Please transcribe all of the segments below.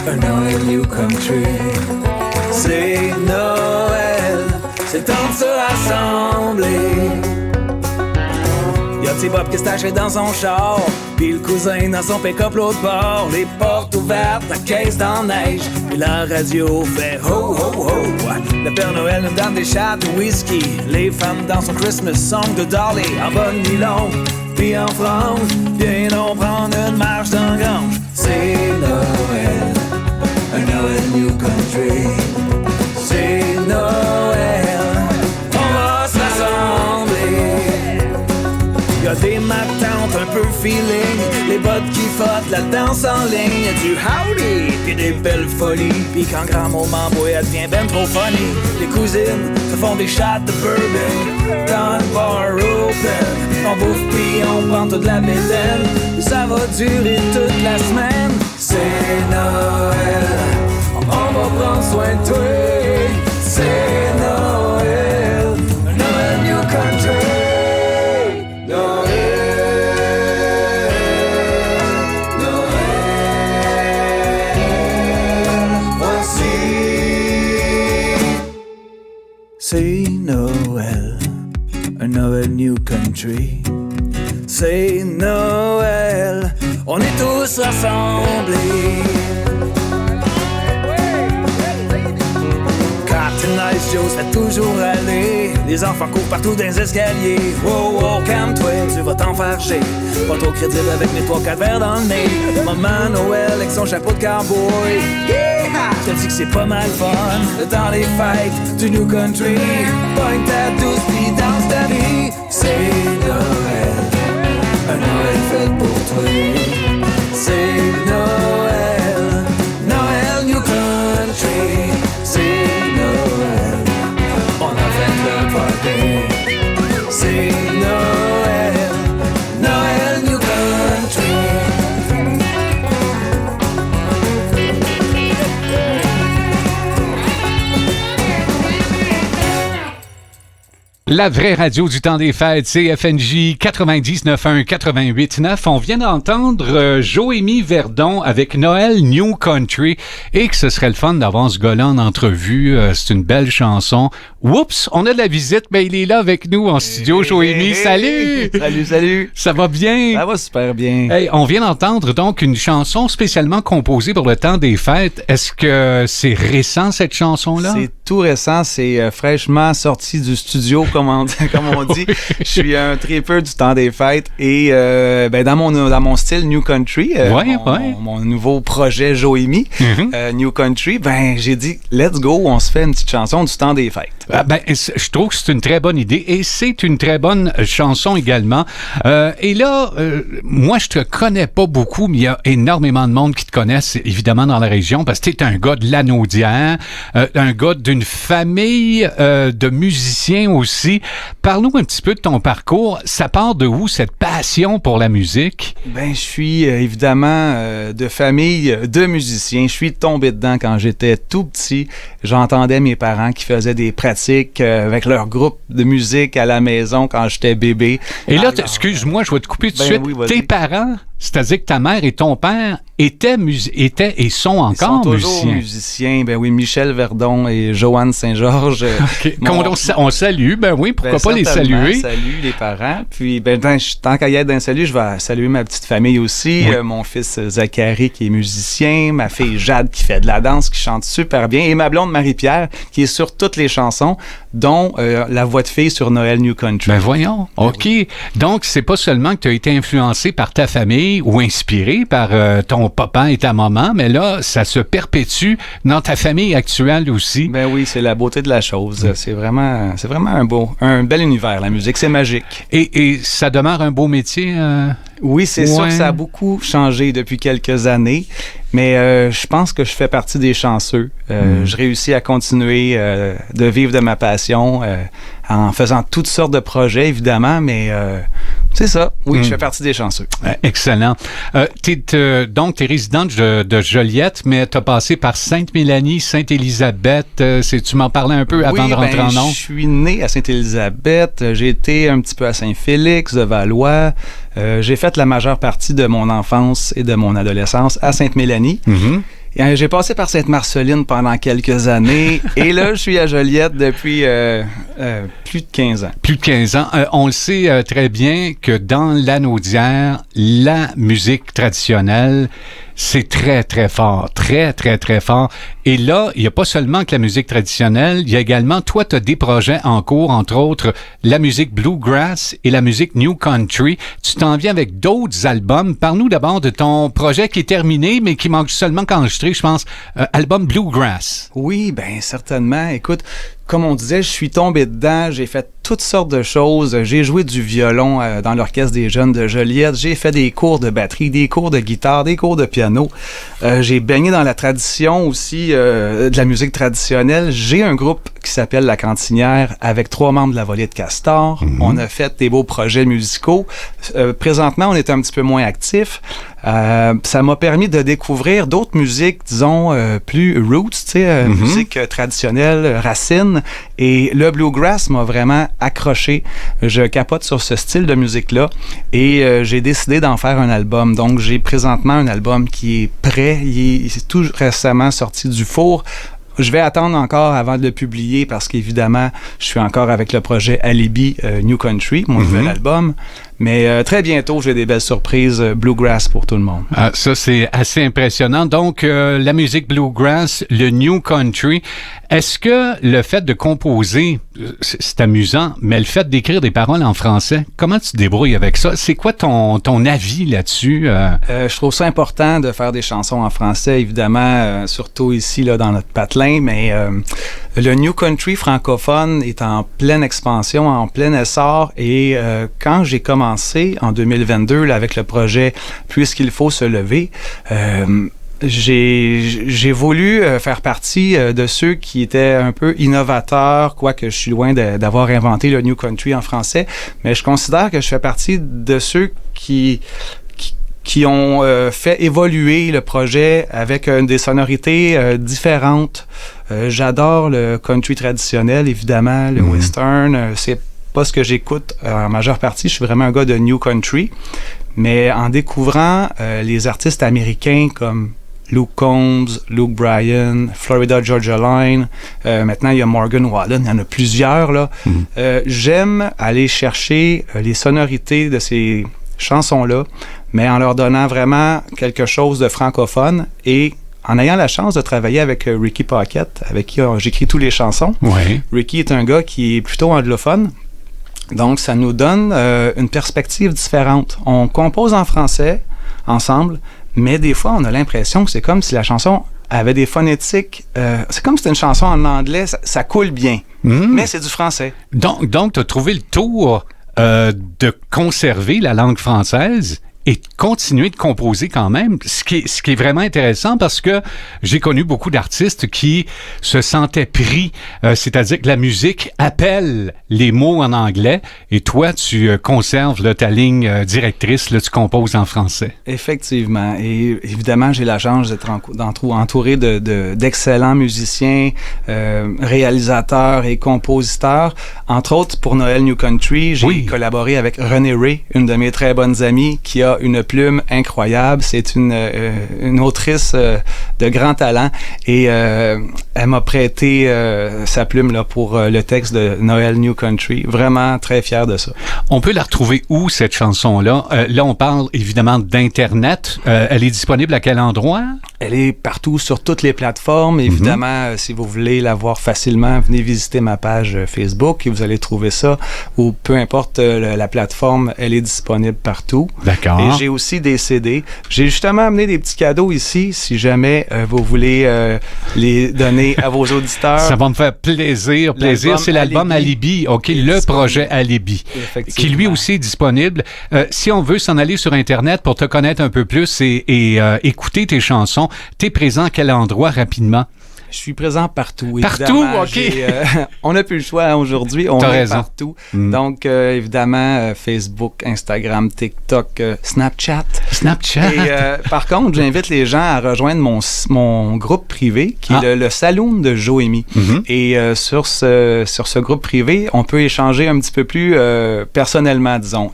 un Noël New Country. C'est Noël, c'est le temps de se rassembler. Y'a T-Bob qui se tâcherait dans son char, pis le cousin dans son pick-up l'autre bord. Les portes ouvertes, la caisse dans la neige, et la radio fait ho ho ho. Le Père Noël nous donne des shots de whisky, les femmes dansent son Christmas song de Dolly. En bonne nylon, pis en France, viens donc prendre une marche dans la grange. C'est Noël, un Noël New Country. C'est Noël, on va se rassembler. Y'a des matantes un peu feeling, les bottes qui frottent, la danse en ligne. Y'a du howdy, pis des belles folies. Pis quand grand-maman boit, elle devient ben trop funny. Les cousines se font des shots de bourbon dans le bar open. On bouffe pis on prend toute la bédaine. Ça va durer toute la semaine. C'est Noël, on va prendre soin de toi. C'est Noël, un Noël New Country. C'est Noël, un Noël New Country. C'est Noël, on est tous rassemblés. Captain Nice Joe se fait toujours aller. Les enfants courent partout dans les escaliers. Wow, wow, calme-toi, tu vas t'enfarger. Pas trop crédible avec mes 3-4 verres dans le nez. Maman Noël avec son chapeau de cowboy. Je te dis que c'est pas mal fun. Dans les fêtes du New Country, pogne ta douce pis danse ta vie. C'est Noël, un Noël fait pour toi. C'est Noël, Noël New Country. C'est Noël, on a fait le party. C'est Noël, Noël New Country. La vraie radio du temps des fêtes, CFNJ 99.1, 88.9. On vient d'entendre Joémie Verdon avec Noël New Country et que ce serait le fun d'avoir ce gars-là en entrevue. C'est une belle chanson. Oups, on a de la visite, mais il est là avec nous en studio. Joémie, salut! Salut! Ça va bien? Ça va super bien. Hey, on vient d'entendre donc une chanson spécialement composée pour le temps des fêtes. Est-ce que c'est récent, cette chanson-là? C'est tout récent, c'est fraîchement sorti du studio, comme on dit. Je suis un tripeur du temps des fêtes et dans mon style New Country, mon nouveau projet Joémie, New Country, j'ai dit let's go, on se fait une petite chanson du temps des fêtes. Je trouve que c'est une très bonne idée et c'est une très bonne chanson également. Et là, moi je te connais pas beaucoup, mais il y a énormément de monde qui te connaissent évidemment dans la région parce que tu es un gars de Lanaudière, un gars d'une famille de musiciens aussi. Parle-nous un petit peu de ton parcours. Ça part de où, cette passion pour la musique? Je suis évidemment de famille de musiciens. Je suis tombé dedans quand j'étais tout petit. J'entendais mes parents qui faisaient des pratiques avec leur groupe de musique à la maison quand j'étais bébé. Et là, excuse-moi, je vais te couper tout de suite. Oui, tes parents, c'est-à-dire que ta mère et ton père étaient et sont encore musiciens. Ben oui, Michel Verdon et Joanne Saint-Georges. Okay. On salue, pourquoi pas les saluer? Salue les parents. Puis, tant qu'à y être d'un salut, je vais saluer ma petite famille aussi. Oui. Mon fils Zachary qui est musicien, ma fille Jade qui fait de la danse, qui chante super bien, et ma blonde Marie-Pierre qui est sur toutes les chansons, dont la voix de fille sur Noël New Country. Voyons. OK. Oui. Donc, c'est pas seulement que tu as été influencé par ta famille ou inspiré par ton papa et ta maman, mais là, ça se perpétue dans ta famille actuelle aussi. Ben oui, c'est la beauté de la chose. C'est vraiment un bel univers, la musique. C'est magique. Et ça demeure un beau métier? Oui, c'est sûr que ça a beaucoup changé depuis quelques années, mais je pense que je fais partie des chanceux. Je réussis à continuer de vivre de ma passion en faisant toutes sortes de projets, évidemment, mais c'est ça. Oui, je fais partie des chanceux. Excellent. Donc, tu es résidente de Joliette, mais tu as passé par Sainte-Mélanie, Sainte-Élisabeth. Tu m'en parlais un peu avant de rentrer en ondes? Je suis né à Sainte-Élisabeth. J'ai été un petit peu à Saint-Félix, de Valois. J'ai fait la majeure partie de mon enfance et de mon adolescence à Sainte-Mélanie. J'ai passé par Sainte-Marceline pendant quelques années et là, je suis à Joliette depuis plus de 15 ans. Plus de 15 ans. On le sait très bien que dans l'Anaudière, la musique traditionnelle, c'est très, très fort. Très, très, très fort. Et là, il n'y a pas seulement que la musique traditionnelle, il y a également, toi, tu as des projets en cours, entre autres, la musique bluegrass et la musique new country. Tu t'en viens avec d'autres albums. Parle-nous d'abord de ton projet qui est terminé, mais qui manque seulement qu'enregistrer, je pense, album bluegrass. Oui, bien, certainement. Écoute, comme on disait, je suis tombé dedans, j'ai fait toutes sortes de choses. J'ai joué du violon dans l'Orchestre des Jeunes de Joliette. J'ai fait des cours de batterie, des cours de guitare, des cours de piano. J'ai baigné dans la tradition aussi de la musique traditionnelle. J'ai un groupe qui s'appelle La Cantinière avec 3 membres de la Volée de Castor. On a fait des beaux projets musicaux. Présentement, on est un petit peu moins actifs. Ça m'a permis de découvrir d'autres musiques, disons, plus roots, tu sais, musique traditionnelle, racine. Et le bluegrass m'a vraiment accroché. Je capote sur ce style de musique-là et j'ai décidé d'en faire un album. Donc, j'ai présentement un album qui est prêt. Il est tout récemment sorti du four. Je vais attendre encore avant de le publier parce qu'évidemment, je suis encore avec le projet Alibi New Country, mon nouvel album. Mais très bientôt, j'ai des belles surprises bluegrass pour tout le monde. Ah, ça, c'est assez impressionnant. Donc, la musique bluegrass, le new country, est-ce que le fait de composer, c'est amusant, mais le fait d'écrire des paroles en français, comment tu te débrouilles avec ça? C'est quoi ton avis là-dessus? Je trouve ça important de faire des chansons en français, évidemment, surtout ici, là, dans notre patelin, mais le new country francophone est en pleine expansion, en plein essor, et quand j'ai commencé en 2022 là, avec le projet Puisqu'il faut se lever, j'ai voulu faire partie de ceux qui étaient un peu innovateurs, quoique je suis loin d'avoir inventé le new country en français, mais je considère que je fais partie de ceux qui ont fait évoluer le projet avec des sonorités différentes. J'adore le country traditionnel, évidemment, le western, c'est pas ce que j'écoute en majeure partie. Je suis vraiment un gars de new country. Mais en découvrant les artistes américains comme Luke Combs, Luke Bryan, Florida Georgia Line, maintenant il y a Morgan Wallen, il y en a plusieurs, là. J'aime aller chercher les sonorités de ces chansons-là, mais en leur donnant vraiment quelque chose de francophone et en ayant la chance de travailler avec Ricky Pocket, avec qui j'écris toutes les chansons. Ouais. Ricky est un gars qui est plutôt anglophone. Donc, ça nous donne une perspective différente. On compose en français, ensemble, mais des fois, on a l'impression que c'est comme si la chanson avait des phonétiques. C'est comme si c'était une chanson en anglais, ça coule bien, mais c'est du français. Donc tu as trouvé le tour de conserver la langue française et de continuer de composer quand même, ce qui est vraiment intéressant parce que j'ai connu beaucoup d'artistes qui se sentaient pris, c'est-à-dire que la musique appelle les mots en anglais et toi, tu conserves là, ta ligne directrice, là, tu composes en français. Effectivement. Et évidemment, j'ai la chance d'être entouré d'excellents musiciens, réalisateurs et compositeurs. Entre autres, pour Noël New Country, j'ai collaboré avec Renée Ray, une de mes très bonnes amies, qui a une plume incroyable. C'est une autrice de grand talent et elle m'a prêté sa plume là, pour le texte de Noël New Country. Vraiment très fier de ça. On peut la retrouver où, cette chanson-là? Là, on parle évidemment d'Internet. Elle est disponible à quel endroit? Elle est partout sur toutes les plateformes. Évidemment, si vous voulez la voir facilement, venez visiter ma page Facebook et vous allez trouver ça. Ou peu importe la plateforme, elle est disponible partout. D'accord. Et j'ai aussi des CD. J'ai justement amené des petits cadeaux ici, si jamais vous voulez les donner à vos auditeurs. Ça va me faire plaisir. C'est l'album Alibi. OK, le projet Alibi, qui lui aussi est disponible. Si on veut s'en aller sur Internet pour te connaître un peu plus et écouter tes chansons, t'es présent à quel endroit rapidement? Je suis présent partout. Partout, OK. On n'a plus le choix aujourd'hui. On est partout. Donc, évidemment, Facebook, Instagram, TikTok, Snapchat. Et par contre, j'invite les gens à rejoindre mon groupe privé, qui est le Saloon de Joémie. Et sur ce groupe privé, on peut échanger un petit peu plus personnellement, disons.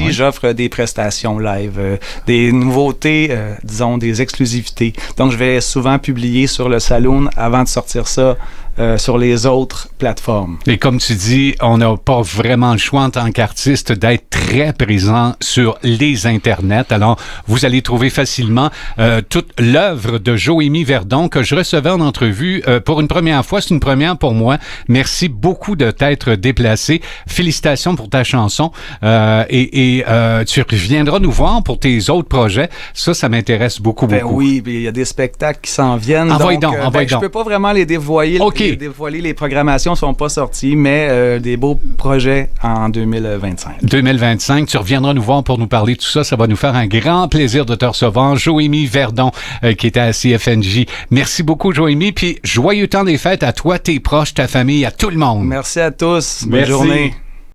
J'offre des prestations live, des nouveautés, disons, des exclusivités. Donc, je vais souvent publier sur le Saloon avant de sortir ça sur les autres plateformes. Et comme tu dis, on n'a pas vraiment le choix en tant qu'artiste d'être très présent sur les internets. Alors, vous allez trouver facilement toute l'œuvre de Joémie Verdon que je recevais en entrevue pour une première fois. C'est une première pour moi. Merci beaucoup de t'être déplacé. Félicitations pour ta chanson. Tu reviendras nous voir pour tes autres projets. Ça m'intéresse beaucoup. Oui, il y a des spectacles qui s'en viennent. Je peux pas vraiment les dévoiler. Dévoiler les programmations ne sont pas sorties, mais des beaux projets en 2025. 2025, tu reviendras nous voir pour nous parler de tout ça. Ça va nous faire un grand plaisir de te recevoir. Joémie Verdon, qui était à CFNJ. Merci beaucoup, Joémie. Puis, joyeux temps des fêtes à toi, tes proches, ta famille, à tout le monde. Merci à tous. Bonne journée.